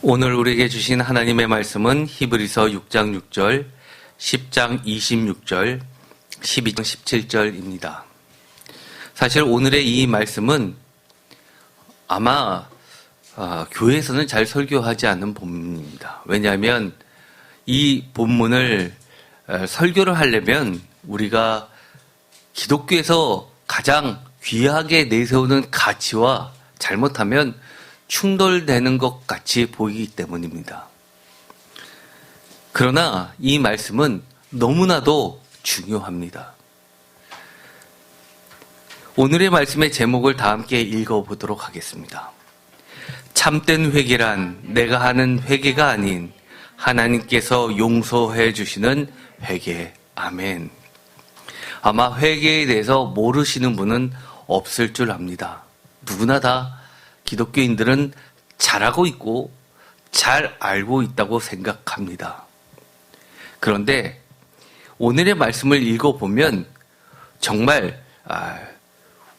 오늘 우리에게 주신 하나님의 말씀은 히브리서 6장 6절, 10장 26절, 12장 17절입니다. 사실 오늘의 이 말씀은 아마 교회에서는 잘 설교하지 않는 본문입니다. 왜냐하면 이 본문을 설교를 하려면 우리가 기독교에서 가장 귀하게 내세우는 가치와 잘못하면 충돌되는 것 같이 보이기 때문입니다. 그러나 이 말씀은 너무나도 중요합니다. 오늘의 말씀의 제목을 다 함께 읽어보도록 하겠습니다. 참된 회개란 내가 하는 회개가 아닌 하나님께서 용서해 주시는 회개. 아멘. 아마 회개에 대해서 모르시는 분은 없을 줄 압니다. 누구나 다 기독교인들은 잘하고 있고 잘 알고 있다고 생각합니다. 그런데 오늘의 말씀을 읽어보면 정말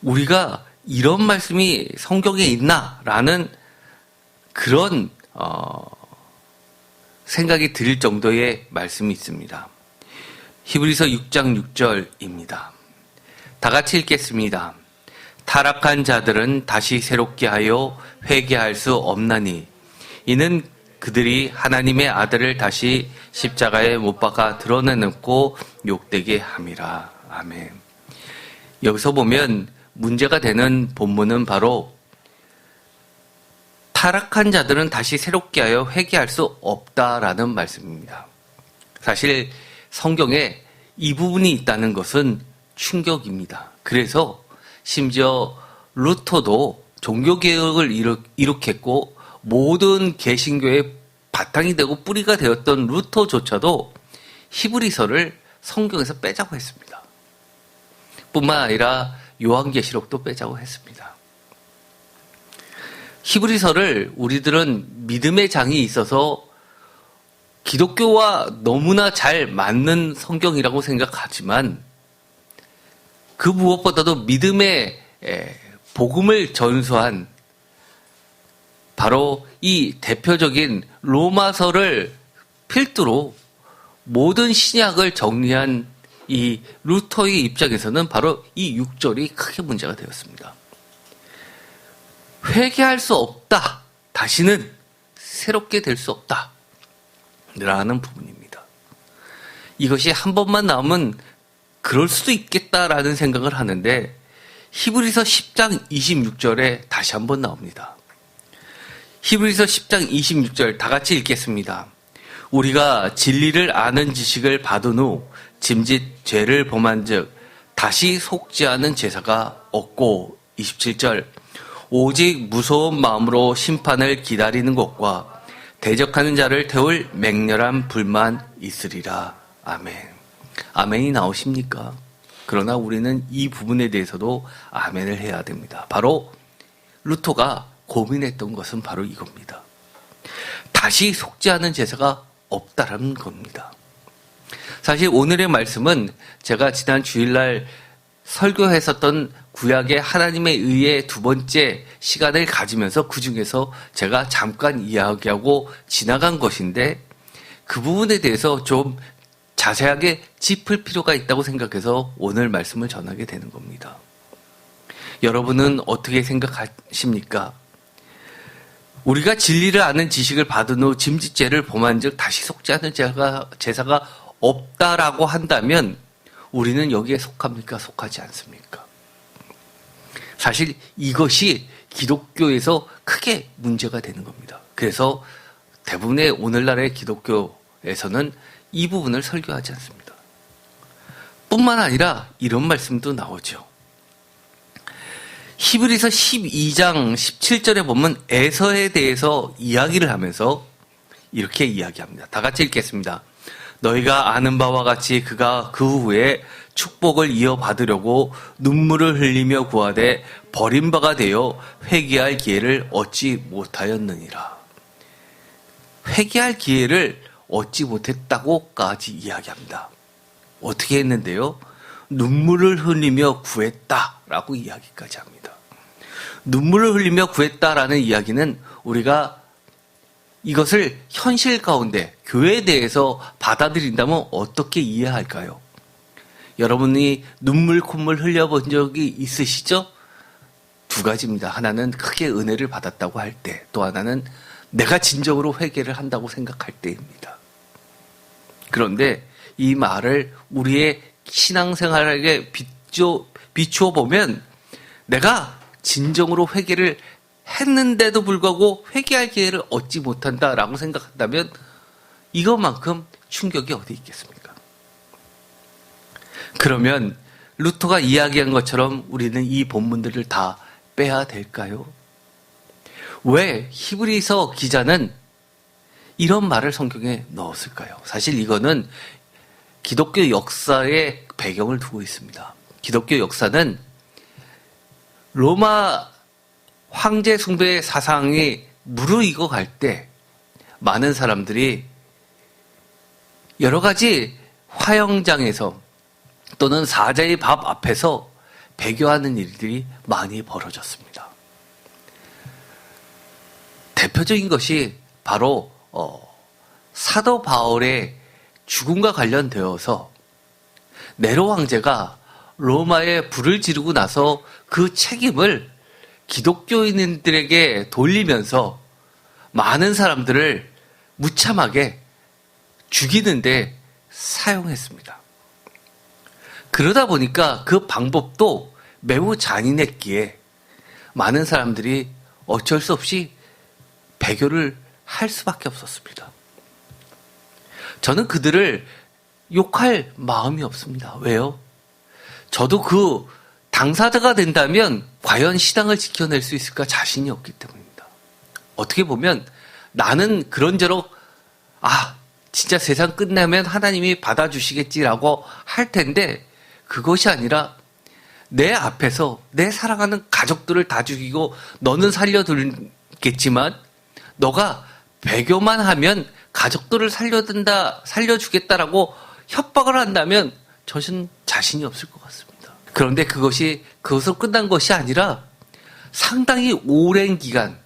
우리가 이런 말씀이 성경에 있나라는 그런 생각이 들 정도의 말씀이 있습니다. 히브리서 6장 6절입니다. 다 같이 읽겠습니다. 타락한 자들은 다시 새롭게 하여 회개할 수 없나니 이는 그들이 하나님의 아들을 다시 십자가에 못 박아 드러내놓고 욕되게 함이라. 아멘. 여기서 보면 문제가 되는 본문은 바로 타락한 자들은 다시 새롭게 하여 회개할 수 없다라는 말씀입니다. 사실 성경에 이 부분이 있다는 것은 충격입니다. 그래서 심지어 루터도 종교개혁을 일으켰고 모든 개신교의 바탕이 되고 뿌리가 되었던 루터조차도 히브리서를 성경에서 빼자고 했습니다. 뿐만 아니라 요한계시록도 빼자고 했습니다. 히브리서를 우리들은 믿음의 장이 있어서 기독교와 너무나 잘 맞는 성경이라고 생각하지만 그 무엇보다도 믿음의 복음을 전수한 바로 이 대표적인 로마서를 필두로 모든 신약을 정리한 이 루터의 입장에서는 바로 이 6절이 크게 문제가 되었습니다. 회개할 수 없다. 다시는 새롭게 될 수 없다. 라는 부분입니다. 이것이 한 번만 나오면 그럴 수도 있겠다라는 생각을 하는데 히브리서 10장 26절에 다시 한번 나옵니다. 히브리서 10장 26절 다 같이 읽겠습니다. 우리가 진리를 아는 지식을 받은 후 짐짓 죄를 범한 즉 다시 속지 않은 제사가 없고 27절 오직 무서운 마음으로 심판을 기다리는 것과 대적하는 자를 태울 맹렬한 불만 있으리라. 아멘. 아멘이 나오십니까? 그러나 우리는 이 부분에 대해서도 아멘을 해야 됩니다. 바로 루터가 고민했던 것은 바로 이겁니다. 다시 속지 않은 제사가 없다라는 겁니다. 사실 오늘의 말씀은 제가 지난 주일날 설교했었던 구약의 하나님의 의의 두 번째 시간을 가지면서 그 중에서 제가 잠깐 이야기하고 지나간 것인데 그 부분에 대해서 좀 자세하게 짚을 필요가 있다고 생각해서 오늘 말씀을 전하게 되는 겁니다. 여러분은 어떻게 생각하십니까? 우리가 진리를 아는 지식을 받은 후 짐짓죄를 범한 즉 다시 속지 않은 제사가 없다라고 한다면 우리는 여기에 속합니까? 속하지 않습니까? 사실 이것이 기독교에서 크게 문제가 되는 겁니다. 그래서 대부분의 오늘날의 기독교에서는 이 부분을 설교하지 않습니다. 뿐만 아니라 이런 말씀도 나오죠. 히브리서 12장 17절에 보면 에서에 대해서 이야기를 하면서 이렇게 이야기합니다. 다 같이 읽겠습니다. 너희가 아는 바와 같이 그가 그 후에 축복을 이어받으려고 눈물을 흘리며 구하되 버린 바가 되어 회개할 기회를 얻지 못하였느니라. 회개할 기회를 얻지 못했다고까지 이야기합니다. 어떻게 했는데요? 눈물을 흘리며 구했다라고 이야기까지 합니다. '눈물을 흘리며 구했다'라는 이야기는 우리가 이것을 현실 가운데 교회에 대해서 받아들인다면 어떻게 이해할까요? 여러분이 눈물 콧물 흘려본 적이 있으시죠? 두 가지입니다. 하나는 크게 은혜를 받았다고 할 때, 또 하나는 내가 진정으로 회개를 한다고 생각할 때입니다. 그런데 이 말을 우리의 신앙생활에게 비추어 보면 내가 진정으로 회개를 했는데도 불구하고 회개할 기회를 얻지 못한다라고 생각한다면 이것만큼 충격이 어디 있겠습니까? 그러면 루터가 이야기한 것처럼 우리는 이 본문들을 다 빼야 될까요? 왜 히브리서 기자는 이런 말을 성경에 넣었을까요? 사실 이거는 기독교 역사의 배경을 두고 있습니다. 기독교 역사는 로마 황제 숭배 사상이 무르익어 갈 때 많은 사람들이 여러 가지 화영장에서 또는 사자의 밥 앞에서 배교하는 일들이 많이 벌어졌습니다. 대표적인 것이 바로 사도 바울의 죽음과 관련되어서 네로 황제가 로마에 불을 지르고 나서 그 책임을 기독교인들에게 돌리면서 많은 사람들을 무참하게 죽이는데 사용했습니다. 그러다 보니까 그 방법도 매우 잔인했기에 많은 사람들이 어쩔 수 없이 배교를 할 수밖에 없었습니다. 저는 그들을 욕할 마음이 없습니다. 왜요? 저도 그 당사자가 된다면 과연 신앙을 지켜낼 수 있을까 자신이 없기 때문입니다. 어떻게 보면 나는 그런저럭 진짜 세상 끝나면 하나님이 받아주시겠지라고 할 텐데 그것이 아니라 내 앞에서 내 사랑하는 가족들을 다 죽이고 너는 살려두겠지만 너가 배교만 하면 가족들을 살려주겠다라고 협박을 한다면 저는 자신이 없을 것 같습니다. 그런데 그것으로 끝난 것이 아니라 상당히 오랜 기간,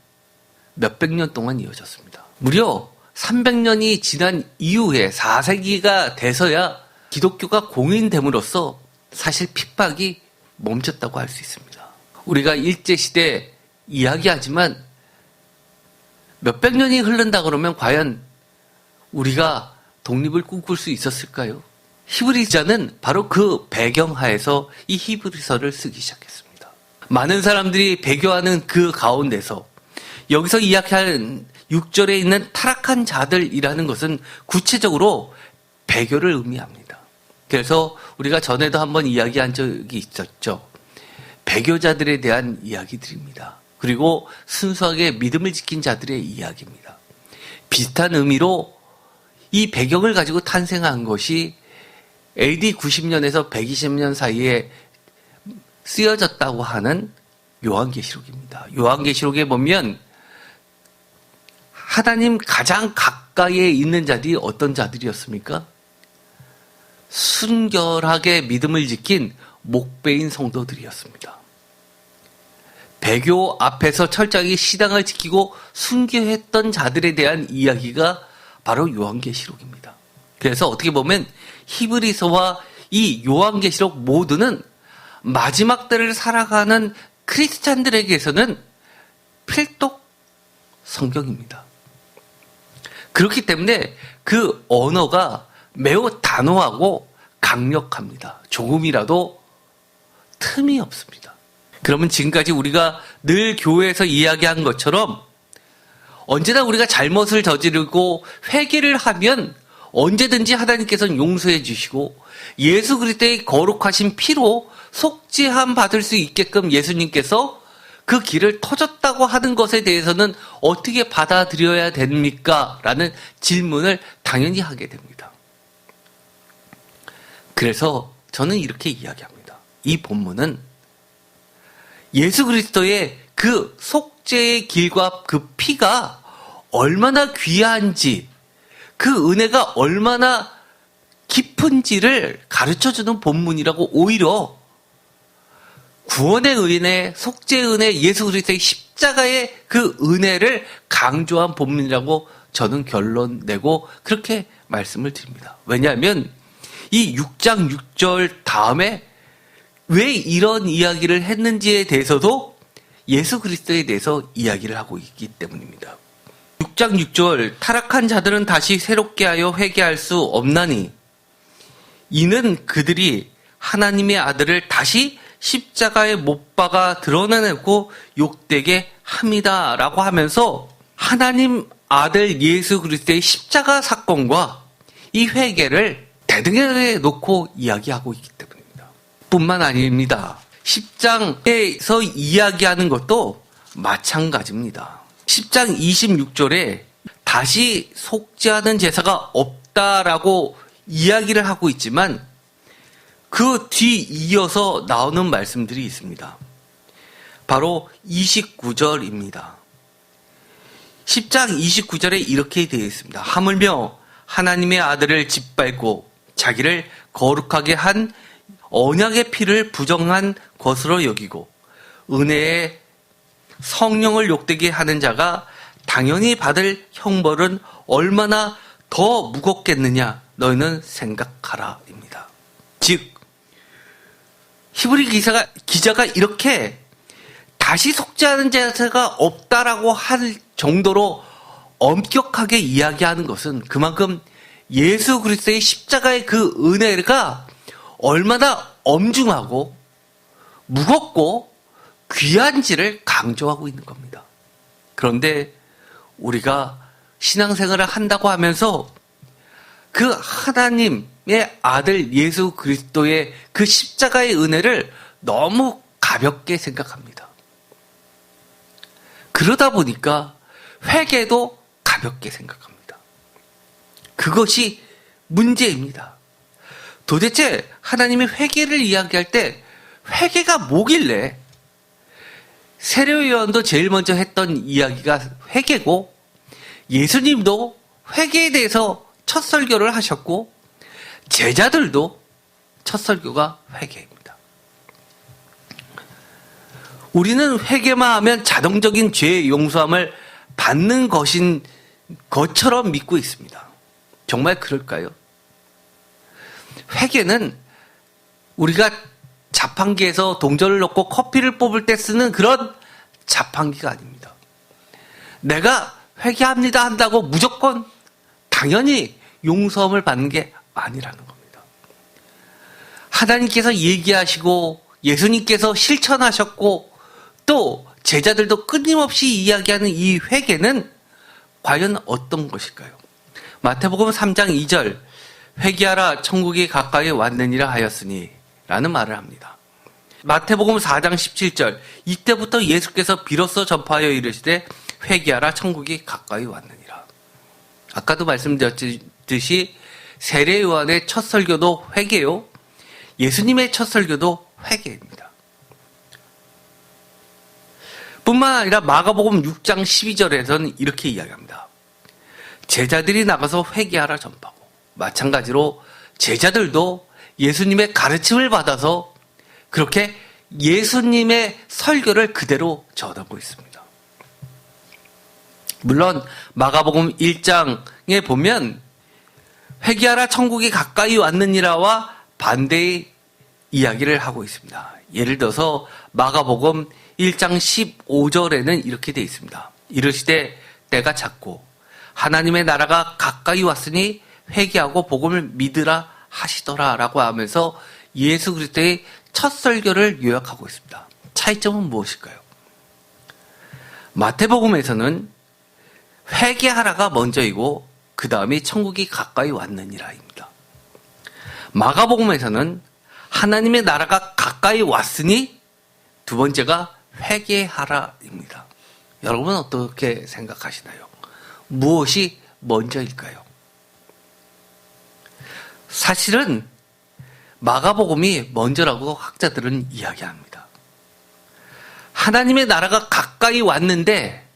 몇백 년 동안 이어졌습니다. 무려 300년이 지난 이후에 4세기가 돼서야 기독교가 공인됨으로써 사실 핍박이 멈췄다고 할 수 있습니다. 우리가 일제시대 이야기하지만 몇백 년이 흐른다 그러면 과연 우리가 독립을 꿈꿀 수 있었을까요? 히브리서는 바로 그 배경하에서 이 히브리서를 쓰기 시작했습니다. 많은 사람들이 배교하는 그 가운데서 여기서 이야기하는 6절에 있는 타락한 자들이라는 것은 구체적으로 배교를 의미합니다. 그래서 우리가 전에도 한번 이야기한 적이 있었죠. 배교자들에 대한 이야기들입니다. 그리고 순수하게 믿음을 지킨 자들의 이야기입니다. 비슷한 의미로 이 배경을 가지고 탄생한 것이 AD 90년에서 120년 사이에 쓰여졌다고 하는 요한계시록입니다. 요한계시록에 보면 하나님 가장 가까이에 있는 자들이 어떤 자들이었습니까? 순결하게 믿음을 지킨 목배인 성도들이었습니다. 배교 앞에서 철저하게 신앙을 지키고 순교했던 자들에 대한 이야기가 바로 요한계시록입니다. 그래서 어떻게 보면 히브리서와 이 요한계시록 모두는 마지막 때를 살아가는 크리스찬들에게서는 필독 성경입니다. 그렇기 때문에 그 언어가 매우 단호하고 강력합니다. 조금이라도 틈이 없습니다. 그러면 지금까지 우리가 늘 교회에서 이야기한 것처럼 언제나 우리가 잘못을 저지르고 회개를 하면 언제든지 하나님께서는 용서해 주시고 예수 그리스도의 거룩하신 피로 속죄함 받을 수 있게끔 예수님께서 그 길을 터졌다고 하는 것에 대해서는 어떻게 받아들여야 됩니까? 라는 질문을 당연히 하게 됩니다. 그래서 저는 이렇게 이야기합니다. 이 본문은 예수 그리스도의 그 속죄의 길과 그 피가 얼마나 귀한지, 그 은혜가 얼마나 깊은지를 가르쳐주는 본문이라고, 오히려 구원의 은혜, 속죄의 은혜, 예수 그리스도의 십자가의 그 은혜를 강조한 본문이라고 저는 결론 내고 그렇게 말씀을 드립니다. 왜냐하면 이 6장 6절 다음에 왜 이런 이야기를 했는지에 대해서도 예수 그리스도에 대해서 이야기를 하고 있기 때문입니다. 6장 6절 타락한 자들은 다시 새롭게 하여 회개할 수 없나니 이는 그들이 하나님의 아들을 다시 십자가에 못 박아 드러내고 욕되게 합니다 라고 하면서 하나님 아들 예수 그리스도의 십자가 사건과 이 회개를 대등하게 놓고 이야기하고 있기 때문입니다. 뿐만 아닙니다. 10장에서 이야기하는 것도 마찬가지입니다. 10장 26절에 다시 속죄하는 제사가 없다라고 이야기를 하고 있지만 그 뒤 이어서 나오는 말씀들이 있습니다. 바로 29절입니다. 10장 29절에 이렇게 되어 있습니다. 하물며 하나님의 아들을 짓밟고 자기를 거룩하게 한 언약의 피를 부정한 것으로 여기고 은혜의 성령을 욕되게 하는 자가 당연히 받을 형벌은 얼마나 더 무겁겠느냐 너희는 생각하라입니다. 즉 히브리 기자가 이렇게 다시 속죄하는 제사가 없다라고 할 정도로 엄격하게 이야기하는 것은 그만큼 예수 그리스도의 십자가의 그 은혜가 얼마나 엄중하고 무겁고 귀한지를 강조하고 있는 겁니다. 그런데 우리가 신앙생활을 한다고 하면서 그 하나님의 아들 예수 그리스도의 그 십자가의 은혜를 너무 가볍게 생각합니다. 그러다 보니까 회개도 가볍게 생각합니다. 그것이 문제입니다. 도대체 하나님이 회개를 이야기할 때 회개가 뭐길래 세례요한도 제일 먼저 했던 이야기가 회개고 예수님도 회개에 대해서 첫 설교를 하셨고 제자들도 첫 설교가 회개입니다. 우리는 회개만 하면 자동적인 죄의 용서함을 받는 것인 것처럼 믿고 있습니다. 정말 그럴까요? 회개는 우리가 자판기에서 동전을 넣고 커피를 뽑을 때 쓰는 그런 자판기가 아닙니다. 내가 회개합니다 한다고 무조건 당연히 용서함을 받는 게 아니라는 겁니다. 하나님께서 얘기하시고 예수님께서 실천하셨고 또 제자들도 끊임없이 이야기하는 이 회개는 과연 어떤 것일까요? 마태복음 3장 2절 회개하라 천국이 가까이 왔느니라 하였으니 라는 말을 합니다. 마태복음 4장 17절 이때부터 예수께서 비로소 전파하여 이르시되 회개하라 천국이 가까이 왔느니라. 아까도 말씀드렸듯이 세례 요한의 첫 설교도 회개요. 예수님의 첫 설교도 회개입니다. 뿐만 아니라 마가복음 6장 12절에서는 이렇게 이야기합니다. 제자들이 나가서 회개하라 전파하고 마찬가지로 제자들도 예수님의 가르침을 받아서 그렇게 예수님의 설교를 그대로 전하고 있습니다. 물론 마가복음 1장에 보면 회개하라 천국이 가까이 왔느니라와 반대의 이야기를 하고 있습니다. 예를 들어서 마가복음 1장 15절에는 이렇게 되어 있습니다. 이르시되 때가 찼고 하나님의 나라가 가까이 왔으니 회개하고 복음을 믿으라 하시더라 라고 하면서 예수 그리스도의 첫 설교를 요약하고 있습니다. 차이점은 무엇일까요? 마태복음에서는 회개하라가 먼저이고 그 다음에 천국이 가까이 왔느니라입니다. 마가복음에서는 하나님의 나라가 가까이 왔으니 두 번째가 회개하라입니다. 여러분은 어떻게 생각하시나요? 무엇이 먼저일까요? 사실은 마가복음이 먼저라고 학자들은 이야기합니다. 하나님의 나라가 가까이 왔는데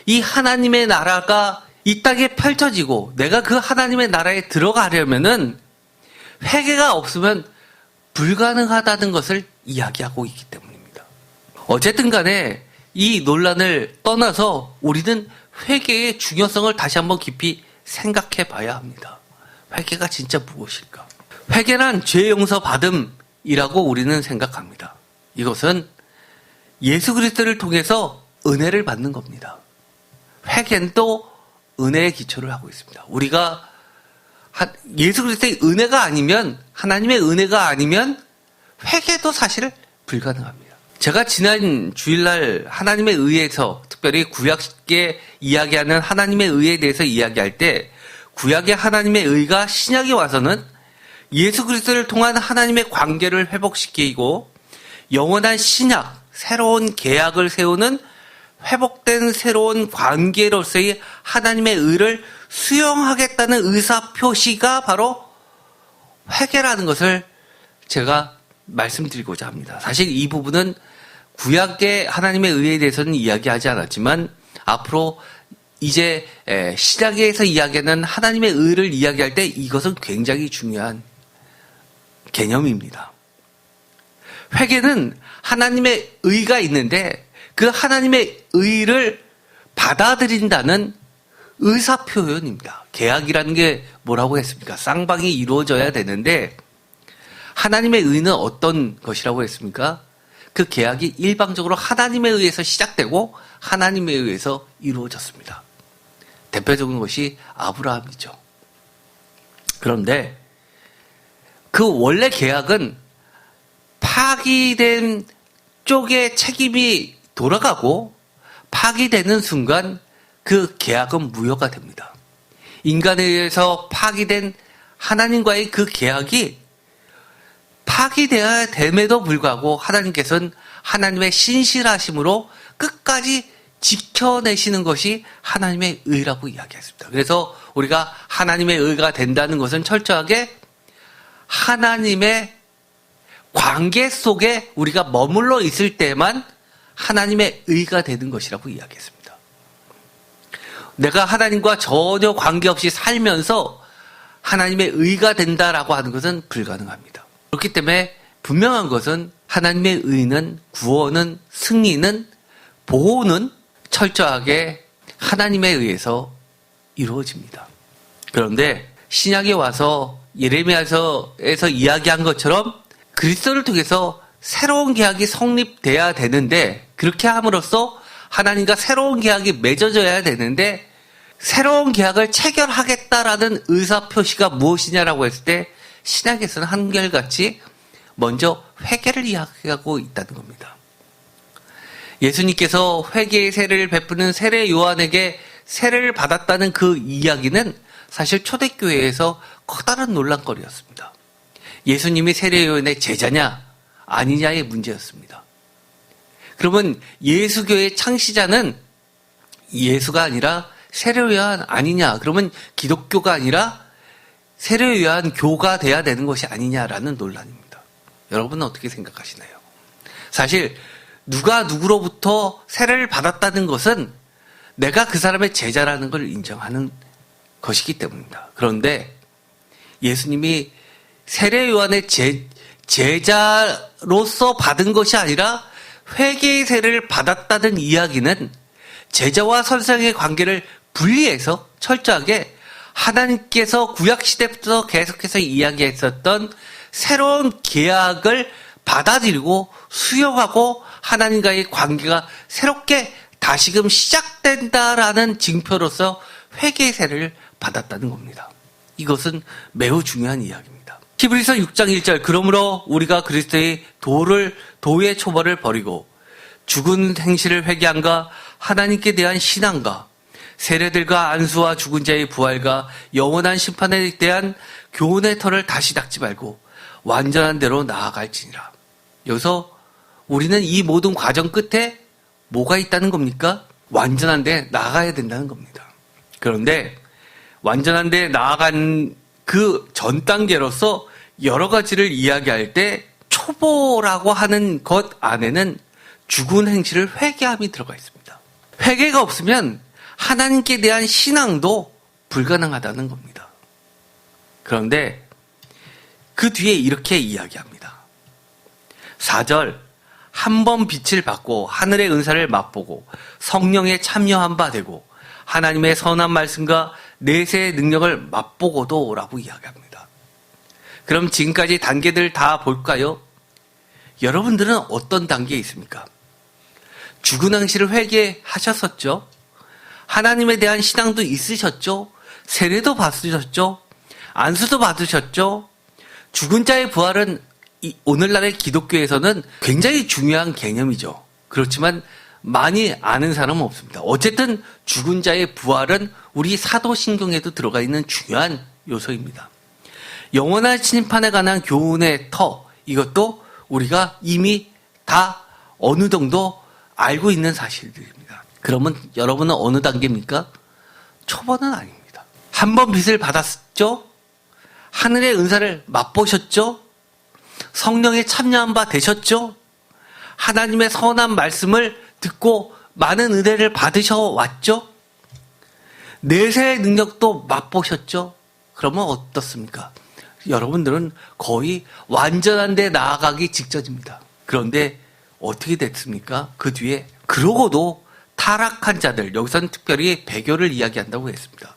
이 하나님의 나라가 이 땅에 펼쳐지고 내가 그 하나님의 나라에 들어가려면은 회개가 없으면 불가능하다는 것을 이야기하고 있기 때문입니다. 어쨌든 간에 이 논란을 떠나서 우리는 회개의 중요성을 다시 한번 깊이 생각해 봐야 합니다. 회개가 진짜 무엇일까? 회개란 죄 용서 받음이라고 우리는 생각합니다. 이것은 예수 그리스도를 통해서 은혜를 받는 겁니다. 회개는 또 은혜의 기초를 하고 있습니다. 우리가 예수 그리스도의 은혜가 아니면, 하나님의 은혜가 아니면 회개도 사실 불가능합니다. 제가 지난 주일날 하나님의 의에서, 특별히 구약에 이야기하는 하나님의 의에 대해서 이야기할 때, 구약의 하나님의 의가 신약에 와서는 예수 그리스도를 통한 하나님의 관계를 회복시키고 영원한 신약, 새로운 계약을 세우는 회복된 새로운 관계로서의 하나님의 의를 수용하겠다는 의사표시가 바로 회개라는 것을 제가 말씀드리고자 합니다. 사실 이 부분은 구약의 하나님의 의에 대해서는 이야기하지 않았지만 앞으로 이제 신약에서 이야기하는 하나님의 의를 이야기할 때 이것은 굉장히 중요한 개념입니다. 회개는 하나님의 의가 있는데 그 하나님의 의를 받아들인다는 의사표현입니다. 계약이라는 게 뭐라고 했습니까? 쌍방이 이루어져야 되는데 하나님의 의는 어떤 것이라고 했습니까? 그 계약이 일방적으로 하나님에 의해서 시작되고 하나님에 의해서 이루어졌습니다. 대표적인 것이 아브라함이죠. 그런데 그 원래 계약은 파기된 쪽의 책임이 돌아가고 파기되는 순간 그 계약은 무효가 됩니다. 인간에 의해서 파기된 하나님과의 그 계약이 파기되어야 됨에도 불구하고 하나님께서는 하나님의 신실하심으로 끝까지 지켜내시는 것이 하나님의 의라고 이야기했습니다. 그래서 우리가 하나님의 의가 된다는 것은 철저하게 하나님의 관계 속에 우리가 머물러 있을 때만 하나님의 의가 되는 것이라고 이야기했습니다. 내가 하나님과 전혀 관계없이 살면서 하나님의 의가 된다라고 하는 것은 불가능합니다. 그렇기 때문에 분명한 것은 하나님의 의는, 구원은, 승리는, 보호는 철저하게 하나님에 의해서 이루어집니다. 그런데 신약에 와서 예레미야서에서 이야기한 것처럼 그리스도를 통해서 새로운 계약이 성립돼야 되는데, 그렇게 함으로써 하나님과 새로운 계약이 맺어져야 되는데, 새로운 계약을 체결하겠다라는 의사표시가 무엇이냐라고 했을 때 신약에서는 한결같이 먼저 회개를 이야기하고 있다는 겁니다. 예수님께서 회개의 세례를 베푸는 세례 요한에게 세례를 받았다는 그 이야기는 사실 초대교회에서 커다란 논란거리였습니다. 예수님이 세례 요한의 제자냐 아니냐의 문제였습니다. 그러면 예수교의 창시자는 예수가 아니라 세례 요한 아니냐, 그러면 기독교가 아니라 세례 요한 교가 돼야 되는 것이 아니냐라는 논란입니다. 여러분은 어떻게 생각하시나요? 사실 누가 누구로부터 세례를 받았다는 것은 내가 그 사람의 제자라는 걸 인정하는 것이기 때문입니다. 그런데 예수님이 세례 요한의 제자로서 받은 것이 아니라 회개의 세례를 받았다는 이야기는 제자와 선생의 관계를 분리해서 철저하게 하나님께서 구약시대부터 계속해서 이야기했었던 새로운 계약을 받아들이고 수용하고 하나님과의 관계가 새롭게 다시금 시작된다라는 징표로서 회개의 세례를 받았다는 겁니다. 이것은 매우 중요한 이야기입니다. 히브리서 6장 1절, 그러므로 우리가 그리스도의 도의 초벌을 버리고 죽은 행실을 회개함과 하나님께 대한 신앙과 세례들과 안수와 죽은 자의 부활과 영원한 심판에 대한 교훈의 털을 다시 닦지 말고 완전한 대로 나아갈지니라. 여기서 우리는 이 모든 과정 끝에 뭐가 있다는 겁니까? 완전한 데 나아가야 된다는 겁니다. 그런데 완전한 데 나아간 그 전 단계로서 여러 가지를 이야기할 때 초보라고 하는 것 안에는 죽은 행실을 회개함이 들어가 있습니다. 회개가 없으면 하나님께 대한 신앙도 불가능하다는 겁니다. 그런데 그 뒤에 이렇게 이야기합니다. 4절, 한 번 빛을 받고 하늘의 은사를 맛보고 성령에 참여한 바 되고 하나님의 선한 말씀과 내세의 능력을 맛보고도 라고 이야기합니다. 그럼 지금까지 단계들 다 볼까요? 여러분들은 어떤 단계에 있습니까? 죽은 ang시를 회개하셨었죠? 하나님에 대한 신앙도 있으셨죠? 세례도 받으셨죠? 안수도 받으셨죠? 죽은 자의 부활은 오늘날의 기독교에서는 굉장히 중요한 개념이죠. 그렇지만 많이 아는 사람은 없습니다. 어쨌든 죽은 자의 부활은 우리 사도신경에도 들어가 있는 중요한 요소입니다. 영원한 심판에 관한 교훈의 터, 이것도 우리가 이미 다 어느 정도 알고 있는 사실들입니다. 그러면 여러분은 어느 단계입니까? 초보는 아닙니다. 한 번 빚을 받았죠? 하늘의 은사를 맛보셨죠? 성령에 참여한 바 되셨죠? 하나님의 선한 말씀을 듣고 많은 은혜를 받으셔 왔죠? 내세의 능력도 맛보셨죠? 그러면 어떻습니까? 여러분들은 거의 완전한 데 나아가기 직전입니다. 그런데 어떻게 됐습니까? 그 뒤에 그러고도 타락한 자들, 여기서는 특별히 배교를 이야기한다고 했습니다.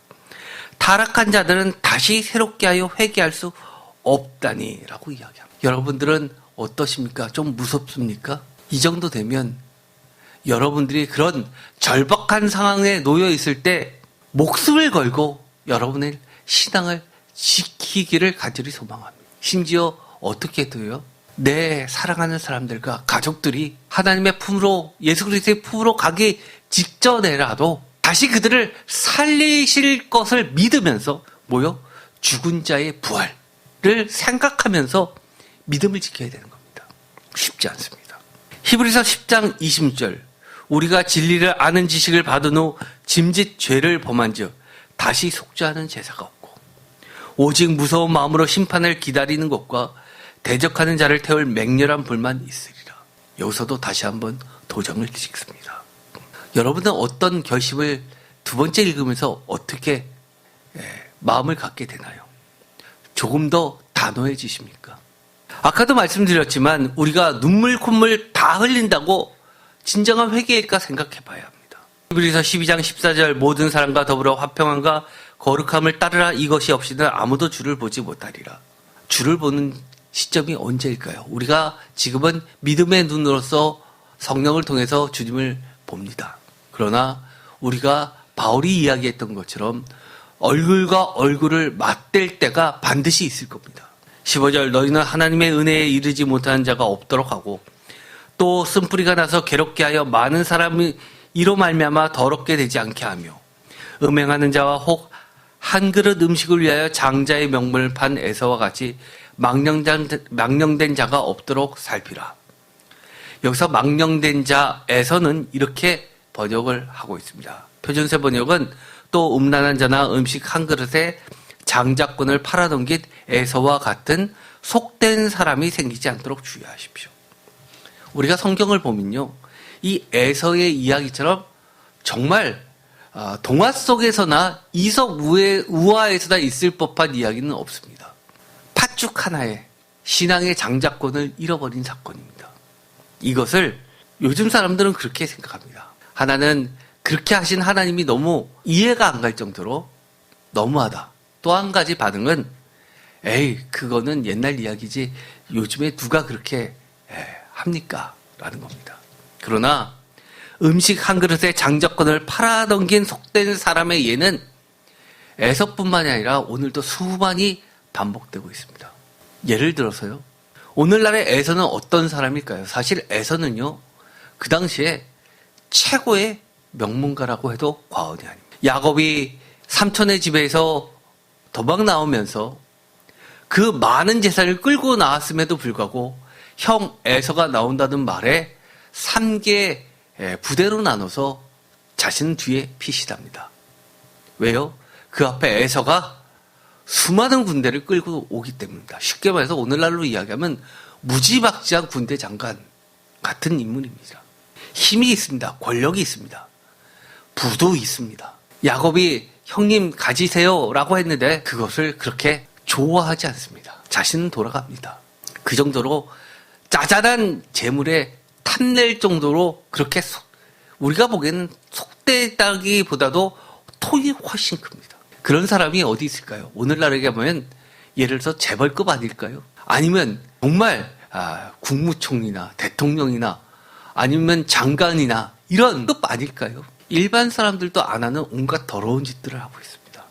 타락한 자들은 다시 새롭게 하여 회개할 수 없다니 라고 이야기합니다. 여러분들은 어떠십니까? 좀 무섭습니까? 이 정도 되면 여러분들이 그런 절박한 상황에 놓여 있을 때 목숨을 걸고 여러분의 신앙을 지키기를 간절히 소망합니다. 심지어 어떻게 해도요? 내 사랑하는 사람들과 가족들이 하나님의 품으로, 예수 그리스도의 품으로 가기 직전에라도 다시 그들을 살리실 것을 믿으면서 죽은 자의 부활을 생각하면서 믿음을 지켜야 되는 겁니다. 쉽지 않습니다. 히브리서 10장 20절, 우리가 진리를 아는 지식을 받은 후 짐짓 죄를 범한 즉 다시 속죄하는 제사가 없고 오직 무서운 마음으로 심판을 기다리는 것과 대적하는 자를 태울 맹렬한 불만 있으리라. 여기서도 다시 한번 도장을 찍습니다. 여러분은 어떤 결심을 두 번째 읽으면서 어떻게 마음을 갖게 되나요? 조금 더 단호해지십니까? 아까도 말씀드렸지만 우리가 눈물 콧물 다 흘린다고 진정한 회개일까 생각해 봐야 합니다. 히브리서 12장 14절, 모든 사람과 더불어 화평함과 거룩함을 따르라. 이것이 없이는 아무도 주를 보지 못하리라. 주를 보는 시점이 언제일까요? 우리가 지금은 믿음의 눈으로서 성령을 통해서 주님을 봅니다. 그러나 우리가 바울이 이야기했던 것처럼 얼굴과 얼굴을 맞댈 때가 반드시 있을 겁니다. 15절, 너희는 하나님의 은혜에 이르지 못하는 자가 없도록 하고 또 쓴뿌리가 나서 괴롭게 하여 많은 사람이 이로 말미암아 더럽게 되지 않게 하며 음행하는 자와 혹 한 그릇 음식을 위하여 장자의 명분을 판 에서와 같이 망령된 자가 없도록 살피라. 여기서 망령된 자에서는 이렇게 번역을 하고 있습니다. 표준세 번역은 또 음란한 자나 음식 한 그릇에 장자권을 팔아넘긴 에서와 같은 속된 사람이 생기지 않도록 주의하십시오. 우리가 성경을 보면요, 이 에서의 이야기처럼 정말 동화 속에서나 이석 우화에서나 있을 법한 이야기는 없습니다. 팥죽 하나에 신앙의 장자권을 잃어버린 사건입니다. 이것을 요즘 사람들은 그렇게 생각합니다. 하나는 그렇게 하신 하나님이 너무 이해가 안 갈 정도로 너무하다. 또 한 가지 반응은 에이, 그거는 옛날 이야기지 요즘에 누가 그렇게 합니까? 라는 겁니다. 그러나 음식 한 그릇에 장자권을 팔아넘긴 속된 사람의 예는 에서뿐만이 아니라 오늘도 수많이 반복되고 있습니다. 예를 들어서요, 오늘날의 에서는 어떤 사람일까요? 사실 에서는요, 그 당시에 최고의 명문가라고 해도 과언이 아닙니다. 야곱이 삼촌의 집에서 도망 나오면서 그 많은 재산을 끌고 나왔음에도 불구하고 형 에서가 나온다는 말에 3개 부대로 나눠서 자신 뒤에 피시답니다. 왜요? 그 앞에 에서가 수많은 군대를 끌고 오기 때문입니다. 쉽게 말해서 오늘날로 이야기하면 무지막지한 군대 장관 같은 인물입니다. 힘이 있습니다. 권력이 있습니다. 부도 있습니다. 야곱이 형님 가지세요 라고 했는데 그것을 그렇게 좋아하지 않습니다. 자신은 돌아갑니다. 그 정도로 짜잘한 재물에 탐낼 정도로 그렇게 우리가 보기에는 속되다기보다도 통이 훨씬 큽니다. 그런 사람이 어디 있을까요? 오늘날에 보면 예를 들어서 재벌급 아닐까요? 아니면 정말 국무총리나 대통령이나 아니면 장관이나 이런 급 아닐까요? 일반 사람들도 안 하는 온갖 더러운 짓들을 하고 있습니다.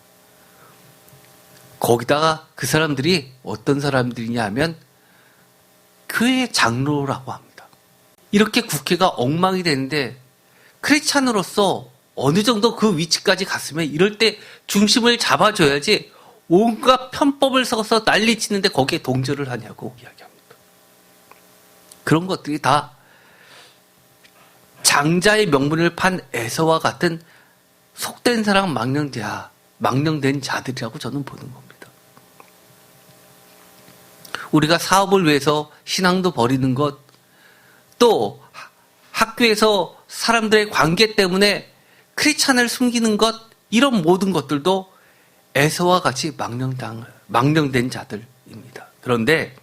거기다가 그 사람들이 어떤 사람들이냐 하면 교회 장로라고 합니다. 이렇게 국회가 엉망이 되는데 크리스찬으로서 어느 정도 그 위치까지 갔으면 이럴 때 중심을 잡아줘야지 온갖 편법을 써서 난리치는데 거기에 동조를 하냐고 이야기합니다. 그런 것들이 다 장자의 명분을 판 에서와 같은 속된 사람 망령된 자들이라고 저는 보는 겁니다. 우리가 사업을 위해서 신앙도 버리는 것, 또 학교에서 사람들의 관계 때문에 크리스찬을 숨기는 것, 이런 모든 것들도 에서와 같이 망령된 자들입니다. 그런데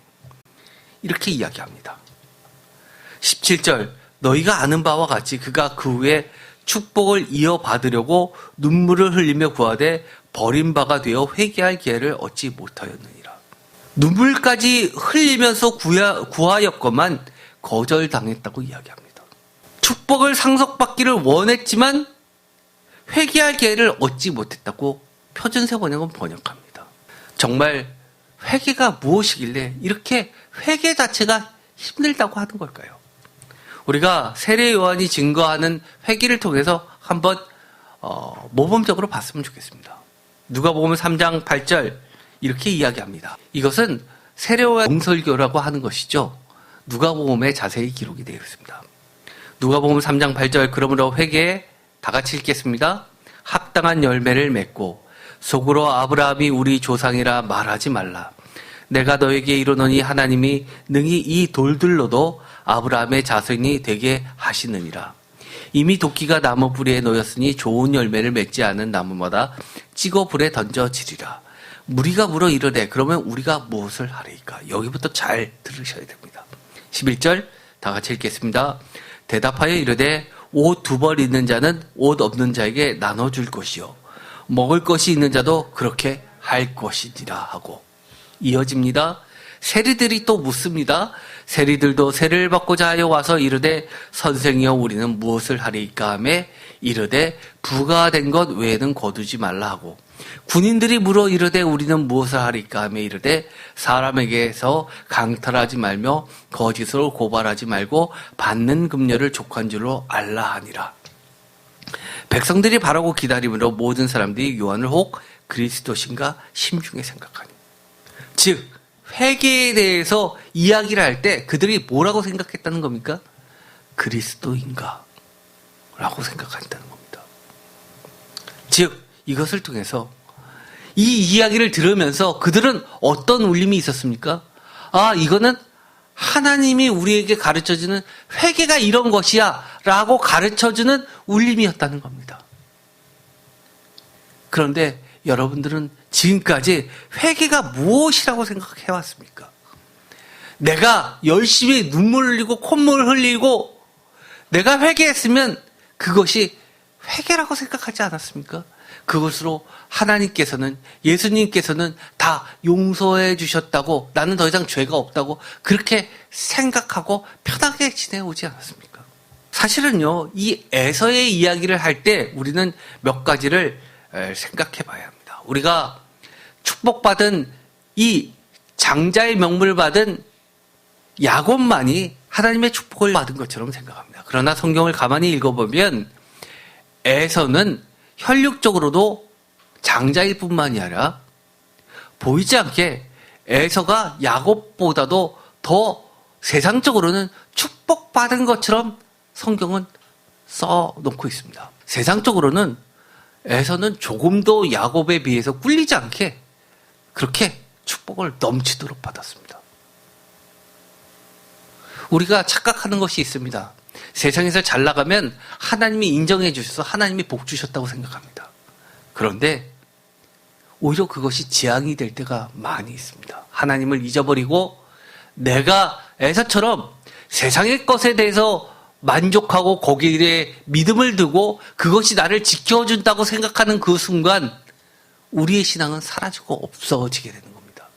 이렇게 이야기합니다. 17절, 너희가 아는 바와 같이 그가 그 후에 축복을 이어받으려고 눈물을 흘리며 구하되 버린 바가 되어 회개할 기회를 얻지 못하였느니라. 눈물까지 흘리면서 구하였건만 거절당했다고 이야기합니다. 축복을 상속받기를 원했지만 회개할 기회를 얻지 못했다고 표준세 번역은 번역합니다. 정말 회개가 무엇이길래 이렇게 회개 자체가 힘들다고 하는 걸까요? 우리가 세례 요한이 증거하는 회개를 통해서 한번 모범적으로 봤으면 좋겠습니다. 누가복음 3장 8절 이렇게 이야기합니다. 이것은 세례 요한 용설교라고 하는 것이죠. 누가복음에 자세히 기록이 되어 있습니다. 누가복음 3장 8절 그러므로 회개에 다 같이 읽겠습니다. 합당한 열매를 맺고 속으로 아브라함이 우리 조상이라 말하지 말라. 내가 너에게 이르노니 하나님이 능히 이 돌들로도 아브라함의 자손이 되게 하시느니라. 이미 도끼가 나무 뿌리에 놓였으니 좋은 열매를 맺지 않은 나무마다 찍어 불에 던져지리라. 무리가 물어 이르되 그러면 우리가 무엇을 하리까? 여기부터 잘 들으셔야 됩니다. 11절 다 같이 읽겠습니다. 대답하여 이르되 옷 2벌 있는 자는 옷 없는 자에게 나눠줄 것이요 먹을 것이 있는 자도 그렇게 할 것이니라 하고 이어집니다. 세리들이 또 묻습니다. 세리들도 세례를 받고자 하여 와서 이르되 선생이여 우리는 무엇을 하리까 하며 이르되 부가 된 것 외에는 거두지 말라 하고 군인들이 물어 이르되 우리는 무엇을 하리까 하며 이르되 사람에게서 강탈하지 말며 거짓으로 고발하지 말고 받는 금료를 족한 줄로 알라 하니라. 백성들이 바라고 기다림으로 모든 사람들이 요한을 혹 그리스도신가 심중에 생각하니. 즉 회개에 대해서 이야기를 할 때 그들이 뭐라고 생각했다는 겁니까? 그리스도인가? 라고 생각한다는 겁니다. 즉 이것을 통해서 이 이야기를 들으면서 그들은 어떤 울림이 있었습니까? 아, 이거는 하나님이 우리에게 가르쳐주는 회개가 이런 것이야 라고 가르쳐주는 울림이었다는 겁니다. 그런데 여러분들은 지금까지 회개가 무엇이라고 생각해왔습니까? 내가 열심히 눈물 흘리고 콧물 흘리고 내가 회개했으면 그것이 회개라고 생각하지 않았습니까? 그것으로 하나님께서는 예수님께서는 다 용서해 주셨다고 나는 더 이상 죄가 없다고 그렇게 생각하고 편하게 지내오지 않았습니까? 사실은요, 이 에서의 이야기를 할 때 우리는 몇 가지를 생각해 봐야 합니다. 우리가 축복받은 이 장자의 명분을 받은 야곱만이 하나님의 축복을 받은 것처럼 생각합니다. 그러나 성경을 가만히 읽어보면 에서는 혈육적으로도 장자일 뿐만이 아니라 보이지 않게 에서가 야곱보다도 더 세상적으로는 축복받은 것처럼 성경은 써놓고 있습니다. 세상적으로는 에서는 조금도 야곱에 비해서 꿀리지 않게 그렇게 축복을 넘치도록 받았습니다. 우리가 착각하는 것이 있습니다. 세상에서 잘 나가면 하나님이 인정해 주셔서 하나님이 복 주셨다고 생각합니다. 그런데 오히려 그것이 재앙이 될 때가 많이 있습니다. 하나님을 잊어버리고 내가 에서처럼 세상의 것에 대해서 만족하고 거기에 믿음을 두고 그것이 나를 지켜준다고 생각하는 그 순간 우리의 신앙은 사라지고 없어지게 되는 겁니다.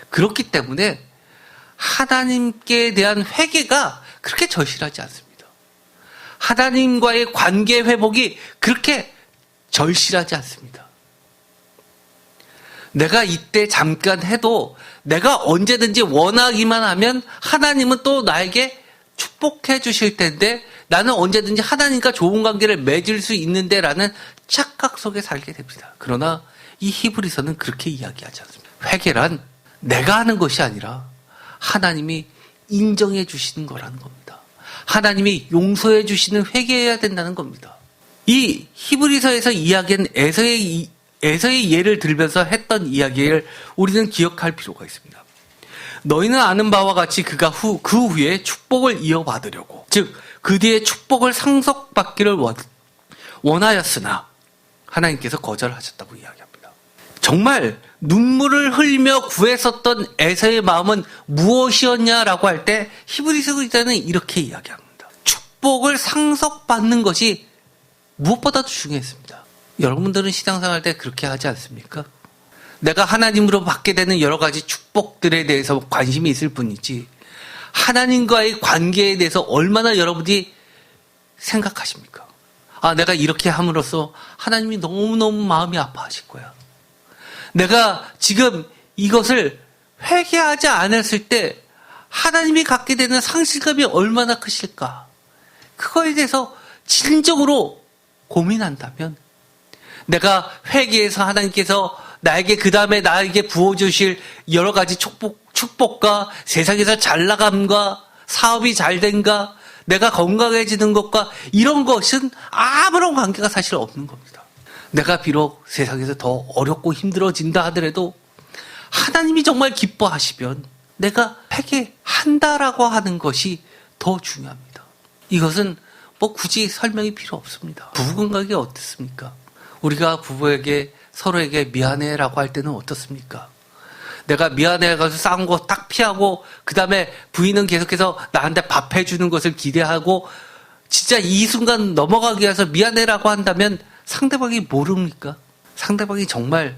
그렇기 때문에 하나님께 대한 회개가 그렇게 절실하지 않습니다. 하나님과의 관계 회복이 그렇게 절실하지 않습니다. 내가 이때 잠깐 해도 내가 언제든지 원하기만 하면 하나님은 또 나에게 축복해 주실 텐데 나는 언제든지 하나님과 좋은 관계를 맺을 수 있는데 라는 착각 속에 살게 됩니다. 그러나 이 히브리서는 그렇게 이야기하지 않습니다. 회개란 내가 하는 것이 아니라 하나님이 인정해 주시는 거라는 겁니다. 하나님이 용서해 주시는 회개해야 된다는 겁니다. 이 히브리서에서 이야기한 에서의 예를 들면서 했던 이야기를 우리는 기억할 필요가 있습니다. 너희는 아는 바와 같이 그가 그 후에 축복을 이어받으려고 즉 그 뒤에 축복을 상속받기를 원하였으나 하나님께서 거절하셨다고 이야기합니다. 정말 눈물을 흘리며 구했었던 에서의 마음은 무엇이었냐라고 할 때 히브리서 기자는 이렇게 이야기합니다. 축복을 상속받는 것이 무엇보다도 중요했습니다. 여러분들은 신앙생활 때 그렇게 하지 않습니까? 내가 하나님으로 받게 되는 여러 가지 축복들에 대해서 관심이 있을 뿐이지 하나님과의 관계에 대해서 얼마나 여러분이 생각하십니까? 아, 내가 이렇게 함으로써 하나님이 너무너무 마음이 아파하실 거야. 내가 지금 이것을 회개하지 않았을 때 하나님이 갖게 되는 상실감이 얼마나 크실까? 그거에 대해서 진정으로 고민한다면 내가 회개해서 하나님께서 나에게 그 다음에 나에게 부어주실 여러 가지 축복과 세상에서 잘 나감과 사업이 잘 된가 내가 건강해지는 것과 이런 것은 아무런 관계가 사실 없는 겁니다. 내가 비록 세상에서 더 어렵고 힘들어진다 하더라도 하나님이 정말 기뻐하시면 내가 회개한다라고 하는 것이 더 중요합니다. 이것은 뭐 굳이 설명이 필요 없습니다. 부부관계 어떻습니까? 우리가 부부에게 서로에게 미안해라고 할 때는 어떻습니까? 내가 미안해가지고 싸운 거 딱 피하고 그 다음에 부인은 계속해서 나한테 밥 해주는 것을 기대하고 진짜 이 순간 넘어가기 위해서 미안해라고 한다면 상대방이 모릅니까? 상대방이 정말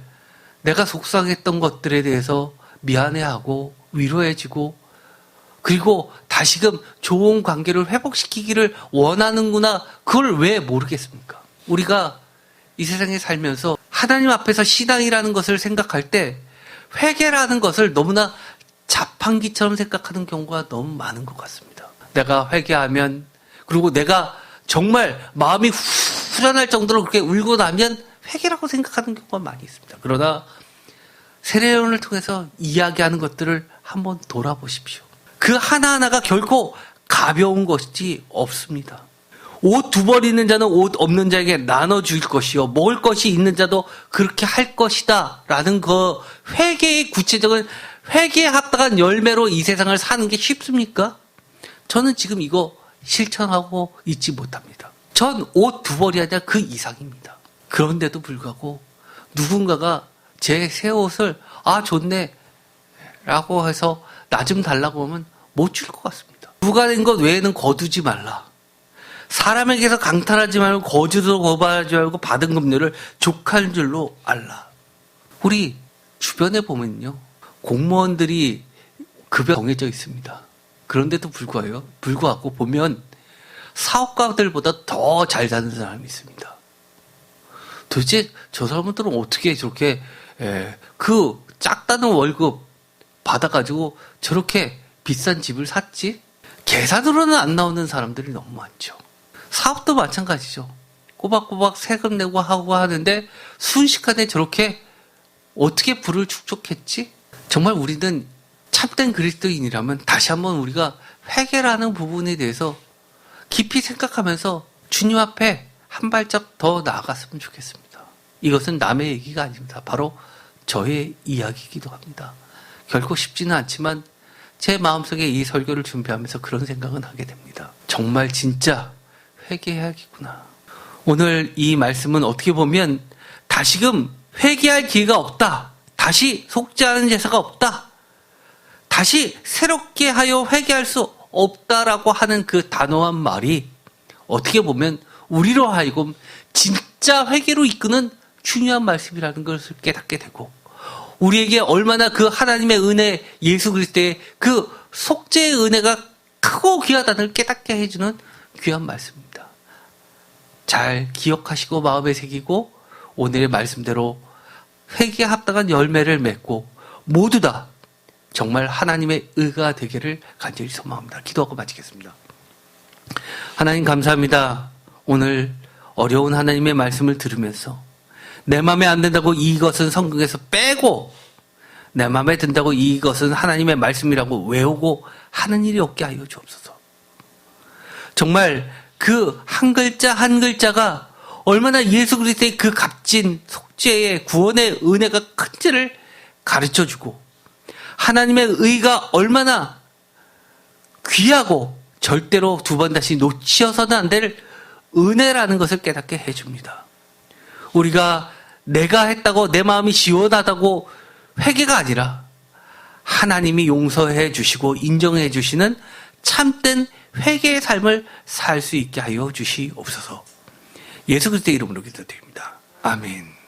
내가 속상했던 것들에 대해서 미안해하고 위로해주고 그리고 다시금 좋은 관계를 회복시키기를 원하는구나. 그걸 왜 모르겠습니까? 우리가 이 세상에 살면서 하나님 앞에서 신앙이라는 것을 생각할 때 회개라는 것을 너무나 자판기처럼 생각하는 경우가 너무 많은 것 같습니다. 내가 회개하면 그리고 내가 정말 마음이 후련할 정도로 그렇게 울고 나면 회개라고 생각하는 경우가 많이 있습니다. 그러나 세례요한을 통해서 이야기하는 것들을 한번 돌아보십시오. 그 하나하나가 결코 가벼운 것이 없습니다. 옷 2벌 있는 자는 옷 없는 자에게 나눠줄 것이요 먹을 것이 있는 자도 그렇게 할 것이다 라는 그 회개의 구체적인 회개에 합당한 열매로 이 세상을 사는 게 쉽습니까? 저는 지금 이거 실천하고 있지 못합니다. 전 옷 2벌이 아니라 그 이상입니다. 그런데도 불구하고 누군가가 제 새 옷을 아 좋네 라고 해서 나 좀 달라고 하면 못 줄 것 같습니다. 누가 된 것 외에는 거두지 말라. 사람에게서 강탈하지 말고 거주도 거부하지 말고 받은 급료를 족할 줄로 알라. 우리 주변에 보면요. 공무원들이 급여 정해져 있습니다. 그런데도 불구하고 보면 사업가들보다 더 잘 사는 사람이 있습니다. 도대체 저 사람들은 어떻게 저렇게 그 작다는 월급 받아가지고 저렇게 비싼 집을 샀지? 계산으로는 안 나오는 사람들이 너무 많죠. 사업도 마찬가지죠. 꼬박꼬박 세금 내고 하고 하는데 순식간에 저렇게 어떻게 부를 축적했지? 정말 우리는 참된 그리스도인이라면 다시 한번 우리가 회개라는 부분에 대해서 깊이 생각하면서 주님 앞에 한 발짝 더 나아갔으면 좋겠습니다. 이것은 남의 얘기가 아닙니다. 바로 저의 이야기이기도 합니다. 결코 쉽지는 않지만 제 마음속에 이 설교를 준비하면서 그런 생각은 하게 됩니다. 정말 진짜 회개해야겠구나. 오늘 이 말씀은 어떻게 보면 다시금 회개할 기회가 없다. 다시 속죄하는 제사가 없다. 다시 새롭게 하여 회개할 수 없다라고 하는 그 단호한 말이 어떻게 보면 우리로 하여금 진짜 회개로 이끄는 중요한 말씀이라는 것을 깨닫게 되고, 우리에게 얼마나 그 하나님의 은혜, 예수 그리스도의 그 속죄의 은혜가 크고 귀하다는 걸 깨닫게 해주는 귀한 말씀입니다. 잘 기억하시고 마음에 새기고 오늘의 말씀대로 회개에 합당한 열매를 맺고 모두 다 정말 하나님의 의가 되기를 간절히 소망합니다. 기도하고 마치겠습니다. 하나님 감사합니다. 오늘 어려운 하나님의 말씀을 들으면서 내 마음에 안 든다고 이것은 성경에서 빼고 내 마음에 든다고 이것은 하나님의 말씀이라고 외우고 하는 일이 없게 하여 주옵소서. 정말 그 한 글자 한 글자가 얼마나 예수 그리스도의 그 값진 속죄의 구원의 은혜가 큰지를 가르쳐주고 하나님의 의가 얼마나 귀하고 절대로 두 번 다시 놓치어서는 안 될 은혜라는 것을 깨닫게 해줍니다. 우리가 내가 했다고 내 마음이 시원하다고 회개가 아니라 하나님이 용서해 주시고 인정해 주시는 참된 회개의 삶을 살 수 있게 하여 주시옵소서. 예수 그리스도의 이름으로 기도드립니다. 아멘.